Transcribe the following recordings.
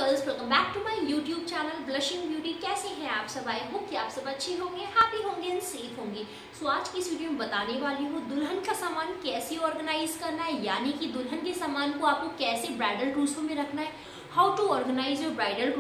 Girls, welcome back to my YouTube channel Blushing Beauty. कैसे हैं आप सब? आई होप कि आप सब अच्छे होंगे, हैप्पी होंगे एंड सेफ होंगे। सो आज की इस वीडियो में बताने वाली हूँ दुल्हन का सामान कैसे ऑर्गेनाइज करना है, यानी कि दुल्हन के सामान को आपको कैसे ब्राइडल ट्रूसो में रखना है। How to organise your bridal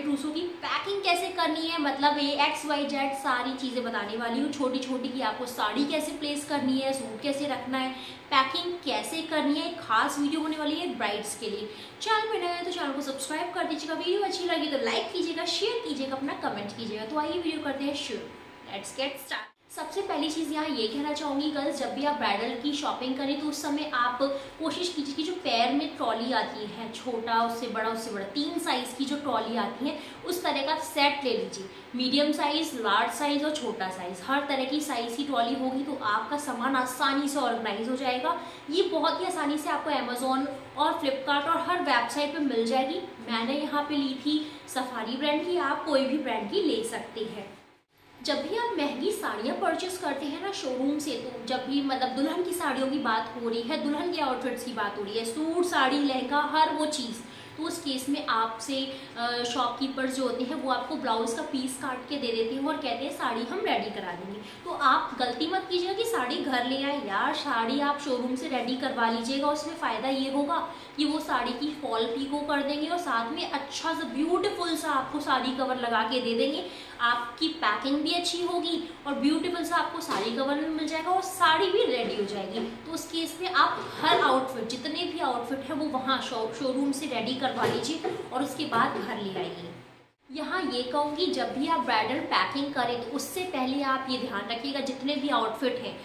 trousseau की पैकिंग कैसे करनी है, मतलब ये XYZ सारी चीज़ें बताने वाली हूँ। छोटी छोटी की आपको साड़ी कैसे प्लेस करनी है, सूट कैसे रखना है, पैकिंग कैसे करनी है। खास वीडियो होने वाली है ब्राइड्स के लिए। चैनल में नए हैं तो चैनल को सब्सक्राइब कर दीजिएगा, वीडियो अच्छी लगी तो लाइक कीजिएगा, शेयर कीजिएगा, अपना कमेंट कीजिएगा। तो आइए वीडियो करते हैं शुरू। Let's get start. सबसे पहली चीज़ यहाँ ये कहना चाहूँगी गर्ल्स, जब भी आप ब्राइडल की शॉपिंग करें तो उस समय आप कोशिश कीजिए कि जो पैर में ट्रॉली आती है, छोटा उससे बड़ा 3 साइज़ की जो ट्रॉली आती है उस तरह का सेट ले लीजिए। मीडियम साइज़, लार्ज साइज़ और छोटा साइज़, हर तरह की साइज़ की ट्रॉली होगी तो आपका सामान आसानी से ऑर्गेनाइज हो जाएगा। ये बहुत ही आसानी से आपको अमेजोन और फ्लिपकार्ट और हर वेबसाइट पर मिल जाएगी। मैंने यहाँ पे ली थी सफारी ब्रांड की, आप कोई भी ब्रांड की ले सकते हैं। जब भी आप महंगी साड़ियाँ परचेस करते हैं ना शोरूम से, तो जब भी मतलब दुल्हन की साड़ियों की बात हो रही है, दुल्हन के आउटफिट्स की बात हो रही है, सूट, साड़ी, लहंगा, हर वो चीज़, तो उस केस में आपसे शॉपकीपर्स जो होते हैं वो आपको ब्लाउज का पीस काट के दे देते हैं और कहते हैं साड़ी हम रेडी करा देंगे। तो आप गलती मत कीजिएगा कि साड़ी घर ले आए यार, साड़ी आप शोरूम से रेडी करवा लीजिएगा। उसमें फ़ायदा ये होगा कि वो साड़ी की फॉल पीको कर देंगे और साथ में अच्छा सा ब्यूटीफुल सा आपको साड़ी कवर लगा के दे देंगे। आपकी पैकिंग भी अच्छी होगी और ब्यूटीफुल सा आपको साड़ी कवर भी मिल जाएगा और साड़ी भी रेडी हो जाएगी। तो उस केस में आप हर आउटफिट, जितने भी आउटफिट है वो वहाँ शोरूम से रेडी करवा लीजिए और उसके बाद घर ले आइए। यहाँ ये कहूँगी, जब भी आप ब्राइडल पैकिंग करें तो उससे पहले आप ये ध्यान रखिएगा जितने भी आउटफिट हैं,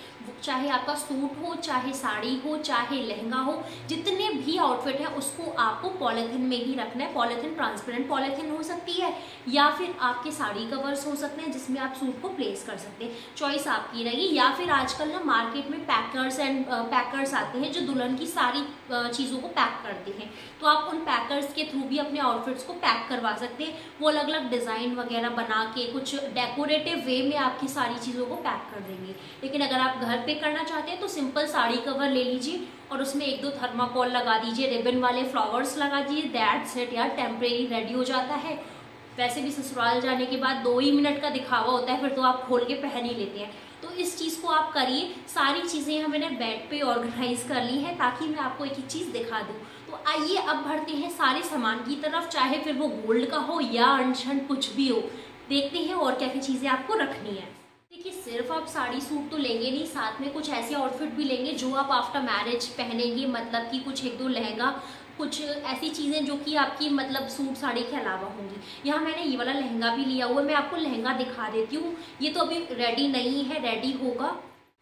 चाहे आपका सूट हो, चाहे साड़ी हो, चाहे लहंगा हो, जितने भी आउटफिट हैं उसको आपको पॉलीथिन में ही रखना है। पॉलीथिन ट्रांसपेरेंट पॉलीथिन हो सकती है या फिर आपके साड़ी कवर्स हो सकते हैं जिसमें आप सूट को प्लेस कर सकते हैं, चॉइस आपकी रहेगी। या फिर आजकल ना मार्केट में पैकर्स आते हैं जो दुल्हन की सारी चीज़ों को पैक करते हैं, तो आप उन पैकर्स के थ्रू भी अपने आउटफिट्स को पैक करवा सकते हैं। वो अलग अलग डिज़ाइन वगैरह बना के कुछ डेकोरेटिव वे में आपकी सारी चीज़ों को पैक कर देंगे। लेकिन अगर आप घर पे करना चाहते हैं तो सिंपल साड़ी कवर ले लीजिए और उसमें 1-2 थर्माकोल लगा दीजिए, रिबन वाले फ्लावर्स लगा दीजिए, दैट्स इट यार, टेम्परेरी रेडी हो जाता है। वैसे भी ससुराल जाने के बाद 2 ही मिनट का दिखावा होता है, फिर तो आप खोल के पहन ही लेते हैं। तो इस चीज़ को आप करिए। सारी चीज़ें यहाँ मैंने बेड पे ऑर्गेनाइज कर ली है ताकि मैं आपको एक चीज़ दिखा दूँ। तो आइए अब बढ़ते हैं सारे सामान की तरफ, चाहे फिर वो गोल्ड का हो या अनशन कुछ भी हो। देखते हैं और क्या क्या चीज़ें आपको रखनी है। देखिए, सिर्फ आप साड़ी सूट तो लेंगे नहीं, साथ में कुछ ऐसे आउटफिट भी लेंगे जो आप आफ्टर मैरिज पहनेंगे, मतलब कि कुछ 1-2 लहंगा, कुछ ऐसी चीज़ें जो कि आपकी मतलब सूट साड़ी के अलावा होंगी। यहाँ मैंने ये वाला लहंगा भी लिया हुआ है, मैं आपको लहंगा दिखा देती हूँ। ये तो अभी रेडी नहीं है, रेडी होगा।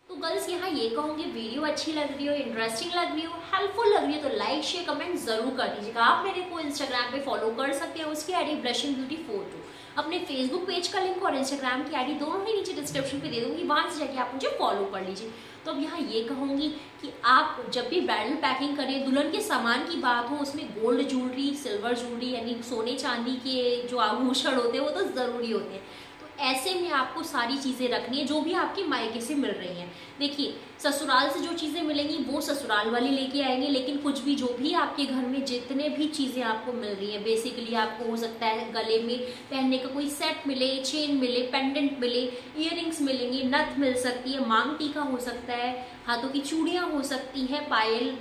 तो गर्ल्स यहाँ ये कहूँगी, वीडियो अच्छी लग रही हो, इंटरेस्टिंग लग रही हो, हेल्पफुल लग रही है तो लाइक शेयर कमेंट जरूर कर दीजिएगा। आप मेरे को इंस्टाग्राम पे फॉलो कर सकते हैं, उसकी आईडी ब्लशिंग ब्यूटी 42। अपने फेसबुक पेज का लिंक और इंस्टाग्राम की आईडी दोनों ही नीचे डिस्क्रिप्शन पे दे दूँगी, वहाँ से जाके आप मुझे फॉलो कर लीजिए। तो अब यहाँ ये कहूँगी कि आप जब भी ब्राइडल पैकिंग करें, दुल्हन के सामान की बात हो, उसमें गोल्ड ज्वेलरी, सिल्वर ज्वेलरी यानी सोने चांदी के जो आभूषण होते हैं वो तो ज़रूरी होते हैं। ऐसे में आपको सारी चीज़ें रखनी है जो भी आपके मायके से मिल रही हैं। देखिए, ससुराल से जो चीज़ें मिलेंगी वो ससुराल वाली लेके आएंगे, लेकिन कुछ भी जो भी आपके घर में जितने भी चीज़ें आपको मिल रही हैं, बेसिकली आपको हो सकता है गले में पहनने का कोई सेट मिले, चेन मिले, पेंडेंट मिले, इयररिंग्स मिलेंगी, नथ मिल सकती है, मांग टीका हो सकता है, हाथों की चूड़ियाँ हो सकती हैं, पायल,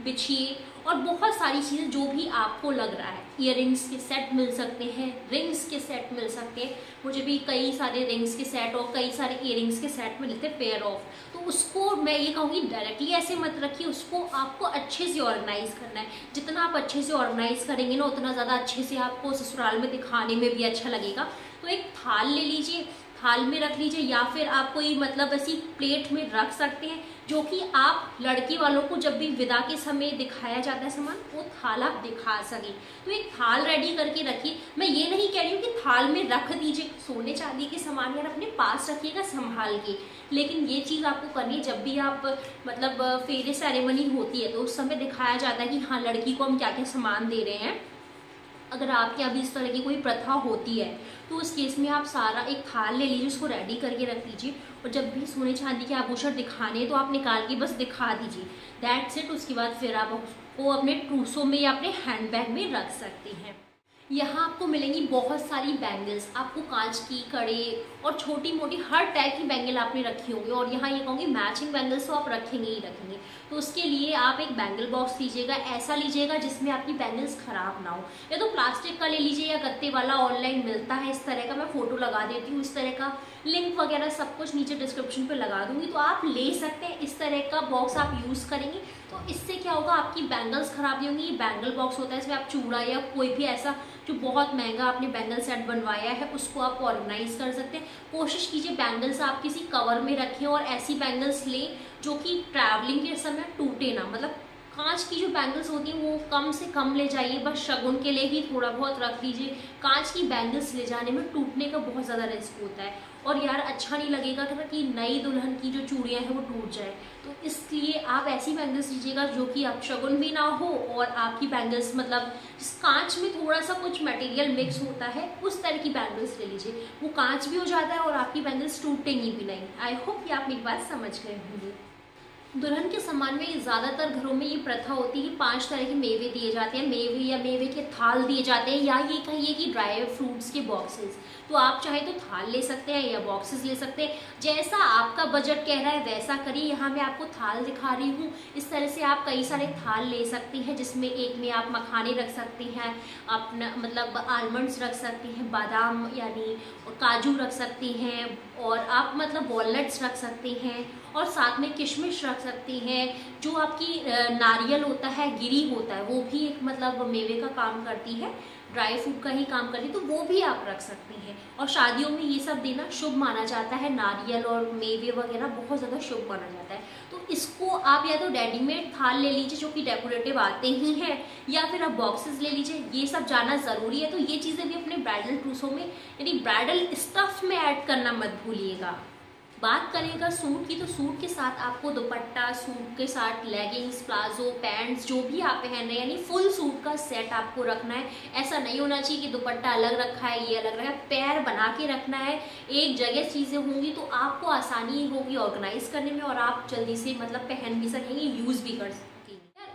बिछिए और बहुत सारी चीज़ें जो भी आपको लग रहा है। इयररिंग्स के सेट मिल सकते हैं, रिंग्स के सेट मिल सकते हैं। मुझे भी कई सारे रिंग्स के सेट और कई सारे इयररिंग्स के सेट मिलते हैं पेयर ऑफ। तो उसको मैं ये कहूँगी डायरेक्टली ऐसे मत रखिए, उसको आपको अच्छे से ऑर्गेनाइज करना है। जितना आप अच्छे से ऑर्गेनाइज करेंगे ना, उतना ज़्यादा अच्छे से आपको ससुराल में दिखाने में भी अच्छा लगेगा। तो एक थाल ले लीजिए, थाल में रख लीजिए, या फिर आप कोई मतलब ऐसी प्लेट में रख सकते हैं जो कि आप लड़की वालों को जब भी विदा के समय दिखाया जाता है सामान, वो थाल आप दिखा सकें। तो एक थाल रेडी करके रखिए। मैं ये नहीं कह रही हूँ कि थाल में रख दीजिए सोने चांदी के सामान, यार अपने पास रखिएगा संभाल के, लेकिन ये चीज़ आपको करनी है जब भी आप मतलब फेरे सेरेमनी होती है तो उस समय दिखाया जाता है कि हाँ लड़की को हम क्या क्या सामान दे रहे हैं। अगर आपके यहाँ भी इस तरह की कोई प्रथा होती है तो उस केस में आप सारा एक थाल ले लीजिए, उसको रेडी करके रख दीजिए और जब भी सोने चांदी के आभूषण दिखाने तो आप निकाल के बस दिखा दीजिए, दैट्स इट। उसके बाद फिर आप वो अपने ट्रूसों में या अपने हैंडबैग में रख सकती हैं। यहाँ आपको मिलेंगी बहुत सारी बैंगल्स, आपको कांच की, कड़े और छोटी मोटी हर टाइप की बैंगल आपने रखी होंगी। और यहाँ ये कहूँगी मैचिंग बैंगल्स तो आप रखेंगे ही रखेंगे। तो उसके लिए आप एक बैंगल बॉक्स लीजिएगा, ऐसा लीजिएगा जिसमें आपकी बैंगल्स खराब ना हो। या तो प्लास्टिक का ले लीजिए या गत्ते वाला ऑनलाइन मिलता है इस तरह का, मैं फोटो लगा देती हूँ। इस तरह का लिंक वगैरह सब कुछ नीचे डिस्क्रिप्शन पे लगा दूंगी, तो आप ले सकते हैं। इस तरह का बॉक्स आप यूज़ करेंगे तो इससे क्या होगा, आपकी बैंगल्स खराब नहीं होंगी। ये बैंगल बॉक्स होता है, इसमें आप चूड़ा या कोई भी ऐसा जो बहुत महंगा आपने बैंगल सेट बनवाया है उसको आप ऑर्गेनाइज कर सकते हैं। कोशिश कीजिए बैंगल्स आप किसी कवर में रखें और ऐसी बैंगल्स लें जो कि ट्रैवलिंग के समय टूटे ना। मतलब कांच की जो बैंगल्स होती हैं वो कम से कम ले जाइए, बस शगुन के लिए ही थोड़ा बहुत रख लीजिए। कांच की बैंगल्स ले जाने में टूटने का बहुत ज़्यादा रिस्क होता है और यार अच्छा नहीं लगेगा कि नई दुल्हन की जो चूड़ियाँ हैं वो टूट जाए। तो इसलिए आप ऐसी बैंगल्स लीजिएगा जो कि आप शगुन भी ना हो और आपकी बैंगल्स मतलब जिस कांच में थोड़ा सा कुछ मटेरियल मिक्स होता है उस तरह की बैंगल्स ले लीजिए। वो कांच भी हो जाता है और आपकी बैंगल्स टूटेंगी भी नहीं। आई होप कि आप मेरी बात समझ गए होंगे। दुल्हन के सम्मान में ज़्यादातर घरों में ये प्रथा होती है कि 5 तरह के मेवे दिए जाते हैं, मेवे या मेवे के थाल दिए जाते हैं, या ये कहिए कि ड्राई फ्रूट्स के बॉक्सेस। तो आप चाहे तो थाल ले सकते हैं या बॉक्सेस ले सकते हैं, जैसा आपका बजट कह रहा है वैसा करिए। यहाँ मैं आपको थाल दिखा रही हूँ। इस तरह से आप कई सारे थाल ले सकती हैं, जिसमें एक में आप मखाने रख सकती हैं, अपना मतलब आलमंड्स रख सकती हैं, बादाम यानी काजू रख सकती हैं, और आप मतलब वॉलनट्स रख सकती हैं, और साथ में किशमिश रख सकती हैं। जो आपकी नारियल होता है, गिरी होता है, वो भी एक मतलब मेवे का काम करती है, ड्राई फ्रूट का ही काम करती है, तो वो भी आप रख सकती हैं। और शादियों में ये सब देना शुभ माना जाता है, नारियल और मेवे वगैरह बहुत ज़्यादा शुभ माना जाता है। तो इसको आप या तो रेडीमेड थाल ले लीजिए जो कि डेकोरेटिव आते ही हैं, या फिर आप बॉक्सेस ले लीजिए। ये सब जाना ज़रूरी है। तो ये चीज़ें भी अपने ब्राइडल ट्रूसों में यानी ब्राइडल स्टफ में ऐड करना मत भूलिएगा। बात करेगा सूट की, तो सूट के साथ आपको दुपट्टा, सूट के साथ लेगिंग्स, प्लाजो, पैंट्स जो भी आप पहन रहे हैं यानी फुल सूट का सेट आपको रखना है। ऐसा नहीं होना चाहिए कि दुपट्टा अलग रखा है, ये अलग रखा है, पैर बना के रखना है। एक जगह चीज़ें होंगी तो आपको आसानी होगी ऑर्गेनाइज करने में और आप जल्दी से मतलब पहन भी सकेंगे, यूज़ भी कर सकेंगे।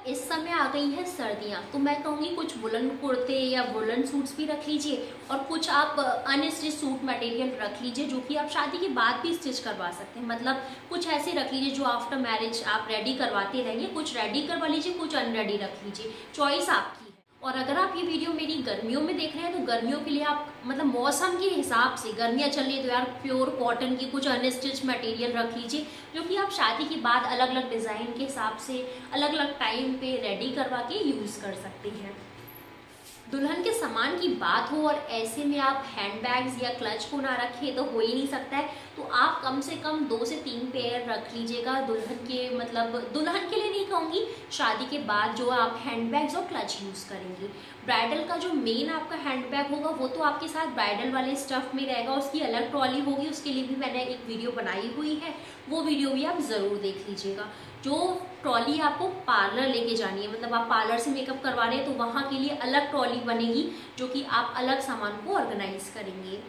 इस समय आ गई है सर्दियाँ, तो मैं कहूँगी कुछ वुलन कुर्ते या वुलन सूट्स भी रख लीजिए, और कुछ आप अनस्टिच सूट मटेरियल रख लीजिए जो कि आप शादी के बाद भी स्टिच करवा सकते हैं। मतलब कुछ ऐसे रख लीजिए जो आफ्टर मैरिज आप रेडी करवाते रहेंगे, कुछ रेडी करवा लीजिए, कुछ अनरेडी रख लीजिए, चॉइस आपकी। और अगर आप ये वीडियो मेरी गर्मियों में देख रहे हैं तो गर्मियों के लिए आप मतलब मौसम के हिसाब से, गर्मियाँ चल रही है तो यार प्योर कॉटन की कुछ अनस्टिच मटेरियल रख लीजिए जो कि आप शादी के बाद अलग अलग डिज़ाइन के हिसाब से अलग अलग टाइम पे रेडी करवा के यूज़ कर सकती हैं। दुल्हन के सामान की बात हो और ऐसे में आप हैंडबैग्स या क्लच को ना रखें तो हो ही नहीं सकता है। तो आप कम से कम 2 से 3 पेयर रख लीजिएगा दुल्हन के, मतलब दुल्हन के लिए नहीं कहूँगी, शादी के बाद जो आप हैंडबैग्स और क्लच यूज़ करेंगी। ब्राइडल का जो मेन आपका हैंडबैग होगा वो तो आपके साथ ब्राइडल वाले स्टफ में रहेगा, उसकी अलग ट्रॉली होगी, उसके लिए भी मैंने एक वीडियो बनाई हुई है, वो वीडियो भी आप ज़रूर देख लीजिएगा। जो ट्रॉली आपको पार्लर लेके जानी है, मतलब आप पार्लर से मेकअप करवा रहे हैं तो वहाँ के लिए अलग ट्रॉली बनेगी जो कि आप अलग सामान को ऑर्गेनाइज करेंगे।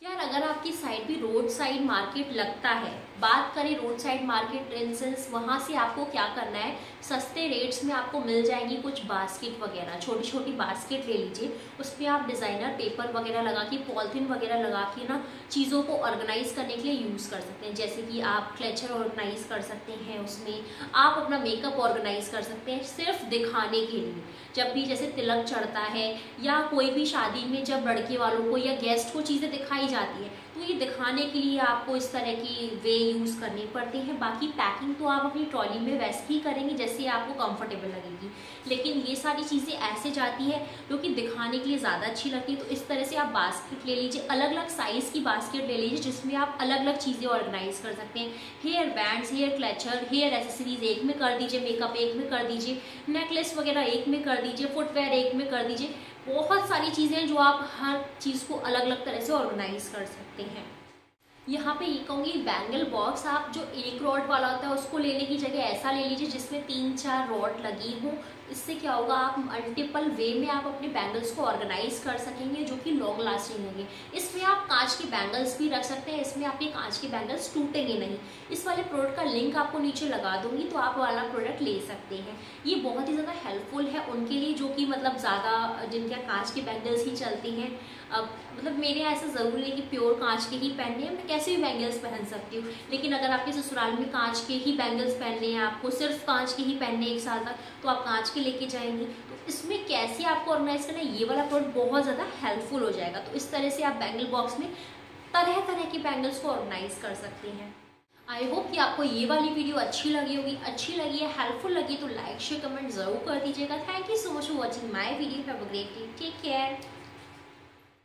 यार अगर आपकी साइड भी रोड साइड मार्केट लगता है, बात करें रोड साइड मार्केट इंसेंस, वहाँ से आपको क्या करना है, सस्ते रेट्स में आपको मिल जाएंगी कुछ बास्केट वगैरह, छोटी छोटी बास्केट ले लीजिए, उसमें आप डिज़ाइनर पेपर वगैरह लगा के, पॉलिथीन वगैरह लगा के ना चीज़ों को ऑर्गेनाइज करने के लिए यूज़ कर सकते हैं। जैसे कि आप क्लेचर ऑर्गेनाइज कर सकते हैं, उसमें आप अपना मेकअप ऑर्गेनाइज कर सकते हैं सिर्फ दिखाने के लिए। जब भी जैसे तिलक चढ़ता है या कोई भी शादी में जब लड़के वालों को या गेस्ट को चीज़ें दिखाई जाती है तो ये दिखाने के लिए आपको इस तरह की वे यूज़ करनी पड़ती है। बाकी पैकिंग तो आप अपनी ट्रॉली में वैसे ही करेंगे जैसे आपको कंफर्टेबल लगेगी, लेकिन ये सारी चीज़ें ऐसे जाती है जो कि दिखाने के लिए ज़्यादा अच्छी लगती है। तो इस तरह से आप बास्केट ले लीजिए, अलग अलग साइज़ की बास्केट ले लीजिए जिसमें आप अलग अलग चीज़ें ऑर्गेनाइज कर सकते हैं। Hair bands, hair clutcher, hair accessories एक में कर दीजिए, मेकअप एक में कर दीजिए, नेकलेस वगैरह एक में कर दीजिए, फुटवेयर एक में कर दीजिए। बहुत सारी चीज़ें जो आप हर चीज़ को अलग अलग तरह से ऑर्गेनाइज कर सकते हैं। यहाँ पे ये कहूँगी बैंगल बॉक्स आप जो 1 रॉड वाला होता है उसको लेने की जगह ऐसा ले लीजिए जिसमें 3-4 रॉड लगी हों, इससे क्या होगा, आप मल्टीपल वे में आप अपने बैंगल्स को ऑर्गेनाइज कर सकेंगे जो कि लॉन्ग लास्टिंग होंगे। इसमें आप कांच के बैंगल्स भी रख सकते हैं, इसमें आपके कांच के बैंगल्स टूटेंगे नहीं। इस वाले प्रोडक्ट का लिंक आपको नीचे लगा दूंगी, तो आप वाला प्रोडक्ट ले सकते हैं। ये बहुत ही ज़्यादा हेल्पफुल है उनके लिए जो कि मतलब ज़्यादा जिनके कांच के बैंगल्स ही चलती हैं। अब मतलब मेरे यहाँ ऐसा ज़रूरी है कि प्योर कांच के ही पहनने हैं, मैं कैसे भी बैंगल्स पहन सकती हूँ। लेकिन अगर आपके ससुराल में कांच के ही बैंगल्स पहनने हैं, आपको सिर्फ कांच के ही पहनने 1 साल तक, तो आप कांच के लेके जाएंगी। तो इसमें कैसे आपको ऑर्गेनाइज करना है, ये वाला प्रोडक्ट बहुत ज़्यादा हेल्पफुल हो जाएगा। तो इस तरह से आप बैंगल बॉक्स में तरह तरह के बैंगल्स को ऑर्गेनाइज कर सकते हैं। आई होप कि आपको ये वाली वीडियो अच्छी लगी होगी। अच्छी लगी है, हेल्पफुल लगी तो लाइक शेयर कमेंट जरूर कर दीजिएगा। Thank you so much for watching my video. Have a great day, take care.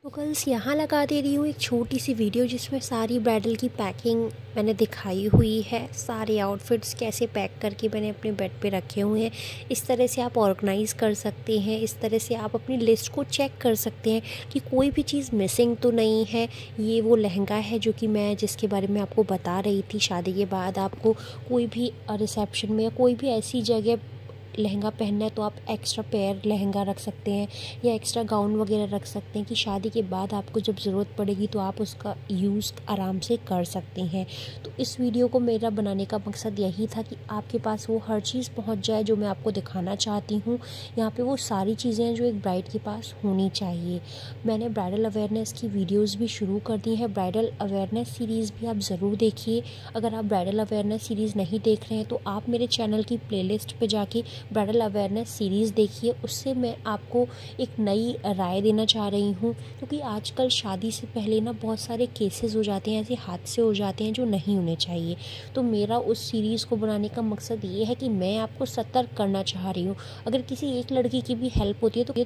तो गर्ल्स यहाँ लगा दे रही हूँ एक छोटी सी वीडियो जिसमें सारी ब्राइडल की पैकिंग मैंने दिखाई हुई है। सारे आउटफिट्स कैसे पैक करके मैंने अपने बेड पे रखे हुए हैं। इस तरह से आप ऑर्गेनाइज कर सकते हैं। इस तरह से आप अपनी लिस्ट को चेक कर सकते हैं कि कोई भी चीज़ मिसिंग तो नहीं है। ये वो लहंगा है जो कि मैं जिसके बारे में आपको बता रही थी। शादी के बाद आपको कोई भी रिसेप्शन में या कोई भी ऐसी जगह लहंगा पहनना है तो आप एक्स्ट्रा पेयर लहंगा रख सकते हैं या एक्स्ट्रा गाउन वगैरह रख सकते हैं कि शादी के बाद आपको जब ज़रूरत पड़ेगी तो आप उसका यूज़ आराम से कर सकते हैं। तो इस वीडियो को मेरा बनाने का मकसद यही था कि आपके पास वो हर चीज़ पहुंच जाए जो मैं आपको दिखाना चाहती हूँ। यहाँ पे वो सारी चीज़ें हैं जो एक ब्राइड के पास होनी चाहिए। मैंने ब्राइडल अवेयरनेस की वीडियोज़ भी शुरू कर दी हैं। ब्राइडल अवेयरनेस सीरीज़ भी आप ज़रूर देखिए। अगर आप ब्राइडल अवेयरनेस सीरीज़ नहीं देख रहे हैं तो आप मेरे चैनल की प्लेलिस्ट पे जाके ब्राइडल अवेयरनेस सीरीज़ देखिए। उससे मैं आपको एक नई राय देना चाह रही हूँ, क्योंकि आजकल शादी से पहले ना बहुत सारे केसेस हो जाते हैं, ऐसे हादसे हो जाते हैं जो नहीं होने चाहिए। तो मेरा उस सीरीज़ को बनाने का मकसद ये है कि मैं आपको सतर्क करना चाह रही हूँ। अगर किसी एक लड़की की भी हेल्प होती है तो ये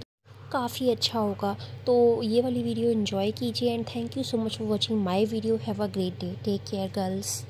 काफ़ी अच्छा होगा। तो ये वाली वीडियो एंजॉय कीजिए and thank you so much for watching my video. Have a great day, take care girls.